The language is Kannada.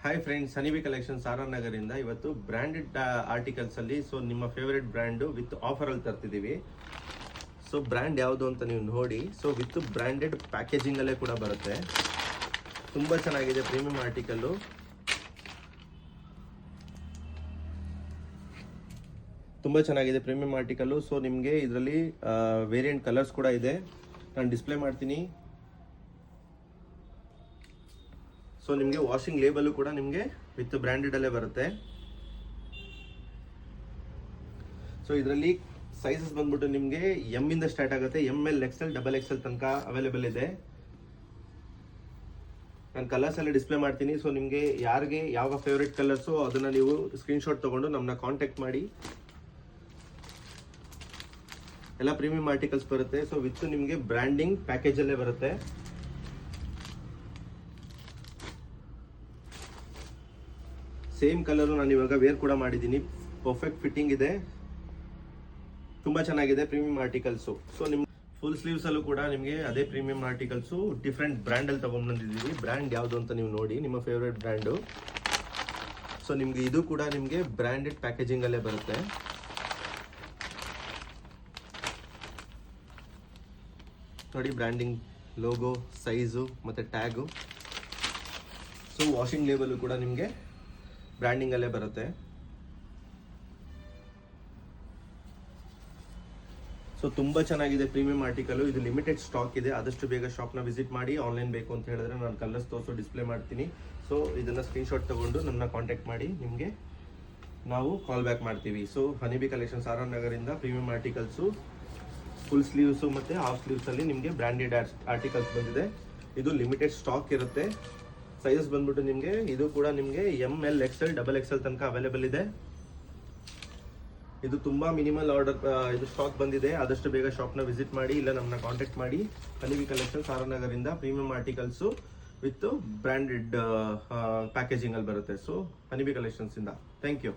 Hi friends, Honeybee collections R ನಗರಿಂದ ಇವತ್ತು ಬ್ರ್ಯಾಂಡೆಡ್ ಆರ್ಟಿಕಲ್ಸ್ ಅಲ್ಲಿ ಸೊ ನಿಮ್ಮ ಫೇವರೇಟ್ ಬ್ರ್ಯಾಂಡು ವಿತ್ ಆಫರ್ ಅಲ್ಲಿ ತರ್ತಿದ್ದೀವಿ. ಸೊ ಬ್ರ್ಯಾಂಡ್ ಯಾವುದು ಅಂತ ನೀವು ನೋಡಿ. ಸೊ ವಿತ್ ಬ್ರ್ಯಾಂಡೆಡ್ ಪ್ಯಾಕೇಜಿಂಗ್ ಅಲ್ಲೇ ಕೂಡ ಬರುತ್ತೆ. ತುಂಬಾ ಚೆನ್ನಾಗಿದೆ ಪ್ರೀಮಿಯಂ ಆರ್ಟಿಕಲ್ಲು. ತುಂಬಾ ಚೆನ್ನಾಗಿದೆ ಪ್ರೀಮಿಯಂ ಆರ್ಟಿಕಲ್ಲು. ಸೊ ನಿಮಗೆ ಇದರಲ್ಲಿ ವೇರಿಯಂಟ್ ಕಲರ್ಸ್ ಕೂಡ ಇದೆ. ನಾನು ಡಿಸ್ಪ್ಲೇ ಮಾಡ್ತೀನಿ. ಸೊ ನಿಮಗೆ ವಾಷಿಂಗ್ ಲೇಬಲ್ ಕೂಡ ನಿಮಗೆ ವಿತ್ ಬ್ರ್ಯಾಂಡೆಡ್ ಅಲ್ಲೇ ಬರುತ್ತೆ. ಸೊ ಇದರಲ್ಲಿ ಸೈಜಸ್ ಬಂದ್ಬಿಟ್ಟು ನಿಮಗೆ ಎಮ್ ಇಂದ ಸ್ಟಾರ್ಟ್ ಆಗುತ್ತೆ. ML XL XXL ತನಕ ಅವೈಲೇಬಲ್ ಇದೆ. ನಾನು ಕಲರ್ಸ್ ಎಲ್ಲ ಡಿಸ್ಪ್ಲೇ ಮಾಡ್ತೀನಿ. ಸೊ ನಿಮಗೆ ಯಾರಿಗೆ ಯಾವ ಫೇವ್ರೆಟ್ ಕಲರ್ಸು ಅದನ್ನ ನೀವು ಸ್ಕ್ರೀನ್ಶಾಟ್ ತಗೊಂಡು ನಮ್ಮನ್ನ ಕಾಂಟ್ಯಾಕ್ಟ್ ಮಾಡಿ. ಎಲ್ಲ ಪ್ರೀಮಿಯಂ ಆರ್ಟಿಕಲ್ಸ್ ಬರುತ್ತೆ. ಸೊ ವಿತ್ ನಿಮಗೆ ಬ್ರ್ಯಾಂಡಿಂಗ್ ಪ್ಯಾಕೇಜ್ ಅಲ್ಲೇ ಬರುತ್ತೆ. ಸೇಮ್ ಕಲರ್ ನಾನು ಇವಾಗ ವೇರ್ ಕೂಡ ಮಾಡಿದ್ದೀನಿ. ಪರ್ಫೆಕ್ಟ್ ಫಿಟ್ಟಿಂಗ್ ಇದೆ. ತುಂಬಾ ಚೆನ್ನಾಗಿದೆ ಪ್ರೀಮಿಯಂ ಆರ್ಟಿಕಲ್ಸು. ಸೊ ನಿಮ್ ಫುಲ್ ಸ್ಲೀವ್ಸ್ ಅಲ್ಲೂ ಕೂಡ ನಿಮಗೆ ಅದೇ ಪ್ರೀಮಿಯಂ ಆರ್ಟಿಕಲ್ಸು ಡಿಫ್ರೆಂಟ್ ಬ್ರ್ಯಾಂಡ್ ಅಲ್ಲಿ ತಗೊಂಡ್ಬಂದಿದ್ದೀವಿ. ಬ್ರ್ಯಾಂಡ್ ಯಾವುದು ಅಂತ ನೀವು ನೋಡಿ, ನಿಮ್ಮ ಫೇವ್ರೆಟ್ ಬ್ರ್ಯಾಂಡು. ಸೊ ನಿಮ್ಗೆ ಇದು ಕೂಡ ನಿಮಗೆ ಬ್ರ್ಯಾಂಡೆಡ್ ಪ್ಯಾಕೇಜಿಂಗ್ ಅಲ್ಲೇ ಬರುತ್ತೆ. ನೋಡಿ ಬ್ರ್ಯಾಂಡಿಂಗ್ ಲೋಗೋ, ಸೈಜು ಮತ್ತೆ ಟ್ಯಾಗು. ಸೊ ವಾಷಿಂಗ್ ಲೇಬಲ್ ಕೂಡ ನಿಮಗೆ ಬ್ರ್ಯಾಂಡಿಂಗ್ ಅಲ್ಲೇ ಬರುತ್ತೆ. ಸೊ ತುಂಬಾ ಚೆನ್ನಾಗಿದೆ ಪ್ರೀಮಿಯಂ ಆರ್ಟಿಕಲ್. ಇದು ಲಿಮಿಟೆಡ್ ಸ್ಟಾಕ್ ಇದೆ. ಆದಷ್ಟು ಬೇಗ ಶಾಪ್ನ ವಿಸಿಟ್ ಮಾಡಿ. ಆನ್ಲೈನ್ ಬೇಕು ಅಂತ ಹೇಳಿದ್ರೆ ನಾನು ಕಲರ್ಸ್ ತೋರಿಸೋ ಡಿಸ್ಪ್ಲೇ ಮಾಡ್ತೀನಿ. ಸೊ ಇದನ್ನ ಸ್ಕ್ರೀನ್ಶಾಟ್ ತಗೊಂಡು ನಮ್ಮನ್ನ ಕಾಂಟ್ಯಾಕ್ಟ್ ಮಾಡಿ, ನಿಮಗೆ ನಾವು ಕಾಲ್ ಬ್ಯಾಕ್ ಮಾಡ್ತೀವಿ. ಸೊ ಹನಿಬಿ ಕಲೆಕ್ಷನ್ಸ್ ಆರ್ ನಗರಿಂದ ಪ್ರೀಮಿಯಂ ಆರ್ಟಿಕಲ್ಸು ಫುಲ್ ಸ್ಲೀವ್ಸು ಮತ್ತು ಹಾಫ್ ಸ್ಲೀವ್ಸ್ ಅಲ್ಲಿ ನಿಮಗೆ ಬ್ರ್ಯಾಂಡೆಡ್ ಆರ್ಟಿಕಲ್ಸ್ ಬಂದಿದೆ. ಇದು ಲಿಮಿಟೆಡ್ ಸ್ಟಾಕ್ ಇರುತ್ತೆ. ಸೈಜಸ್ ಬಂದ್ಬಿಟ್ಟು ನಿಮಗೆ ಇದು ಕೂಡ ನಿಮಗೆ ML XL XXL ತನಕ ಅವೈಲೇಬಲ್ ಇದೆ. ಇದು ತುಂಬಾ ಮಿನಿಮಲ್ ಆರ್ಡರ್ ಇದು ಸ್ಟಾಕ್ ಬಂದಿದೆ. ಆದಷ್ಟು ಬೇಗ ಶಾಪ್ನ ವಿಸಿಟ್ ಮಾಡಿ, ಇಲ್ಲ ನಮ್ಮನ್ನ ಕಾಂಟ್ಯಾಕ್ಟ್ ಮಾಡಿ. ಹನಿಬಿ ಕಲೆಕ್ಷನ್ಸ್ ಆರ್ ನಗರಿಂದ premium articles with branded packaging ಅಲ್ಲಿ ಬರುತ್ತೆ. ಸೊ ಹನಿಬಿ ಕಲೆಕ್ಷನ್ಸ್ ಇಂದ ಥ್ಯಾಂಕ್ ಯು.